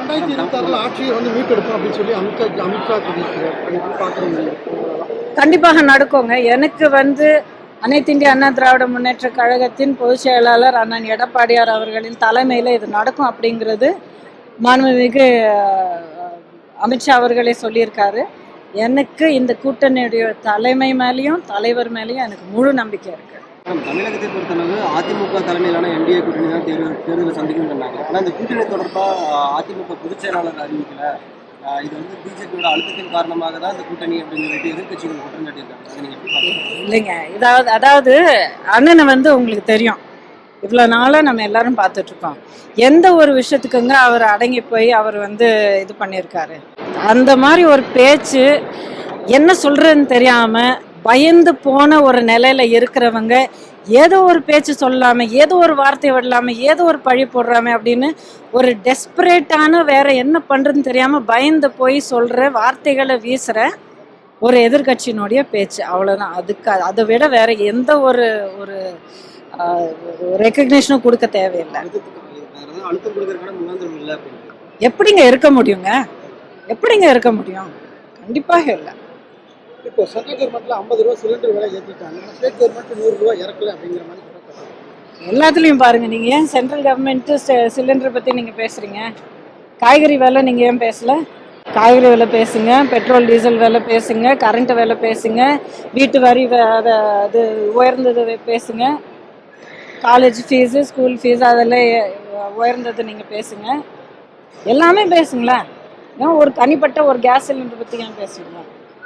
2026 ஆட்சியை மீட்டெடுப்போம் அப்படின்னு சொல்லி அமித்ஷா சொல்லியிருக்கிறார். கண்டிப்பாக நடக்குங்க. எனக்கு அனைத்து இந்திய அண்ணா திராவிட முன்னேற்ற கழகத்தின் பொதுச் செயலாளர் அண்ணன் எடப்பாடியார் அவர்களின் தலைமையில் இது நடக்கும் அப்படிங்கிறது மாண்புமிகு அமித்ஷா அவர்களே சொல்லியிருக்காரு. எனக்கு இந்த கூட்டணியுடைய தலைமை மேலேயும் தலைவர் மேலேயும் எனக்கு முழு நம்பிக்கை இருக்கு. தமிழகத்தை பொறுத்தளவு அதிமுக தலைமையிலான என்டிஏ கூட்டணி தான் தேர்தலை சந்திக்கும் சொன்னாங்க. ஆனால் இந்த கூட்டணி தொடர்பாக அதிமுக பொதுச் செயலாளர் அறிவிக்கல. இது பிஜேபியோட அழுத்தத்தின் காரணமாக தான் இந்த கூட்டணி அப்படின்னு சொல்லிட்டு எதிர்கட்சிகள் குற்றம் சாட்டியிருக்காங்க. நீங்க எப்படி பாக்குறீங்க? இல்லைங்க, அதாவது அண்ணனை உங்களுக்கு தெரியும், இவ்வளோ நாளாக நம்ம எல்லாரும் பார்த்துட்டு இருக்கோம். எந்த ஒரு விஷயத்துக்குங்க அவர் அடங்கி போய் அவர் இது பண்ணியிருக்காரு. அந்த மாதிரி ஒரு பேச்சு என்ன சொல்றதுன்னு தெரியாம பயந்து போன ஒரு நிலையில இருக்கிறவங்க ஏதோ ஒரு பேச்சு சொல்லாம, ஏதோ ஒரு வார்த்தை விடலாம, ஏதோ ஒரு பழி போடுறாம அப்படின்னு ஒரு டெஸ்பரேட்டான வேற என்ன பண்றதுன்னு தெரியாம பயந்து போய் சொல்ற வார்த்தைகளை வீசுற ஒரு எதிர்கட்சியினுடைய பேச்சு, அவ்வளவுதான். அதை விட வேற எந்த ஒரு ஒரு ரெக்கக்னிஷனும் கொடுக்க தேவையில்லை. எப்படிங்க இருக்க முடியுங்க? எப்படிங்க இருக்க முடியும்? கண்டிப்பாக இல்லை. இப்போ சென்ட்ரல் கவர்மெண்ட்ல 50 ரூபா சிலிண்டர் விலை ஏற்றிட்டாங்க, ஸ்டேட் கவர்மெண்ட் 100 ரூபா இறக்கல அப்படிங்கிற மாதிரி எல்லாத்துலேயும் பாருங்க. நீங்கள் ஏன் சென்ட்ரல் கவர்மெண்ட்டு சிலிண்டரை பற்றி நீங்கள் பேசுகிறீங்க? காய்கறி விலை நீங்கள் ஏன் பேசல? காய்கறி விலை பேசுங்க, பெட்ரோல் டீசல் விலை பேசுங்க, கரண்ட் விலை பேசுங்க, வீட்டு வரி அது உயர்ந்தது பேசுங்க, காலேஜ் ஃபீஸு ஸ்கூல் ஃபீஸ் அதெல்லாம் உயர்ந்தது நீங்கள் பேசுங்க, எல்லாமே பேசுங்களேன். ஏன் ஒரு தனிப்பட்ட ஒரு கேஸ் சிலிண்டர் பற்றி ஏன் பேசுவீங்க?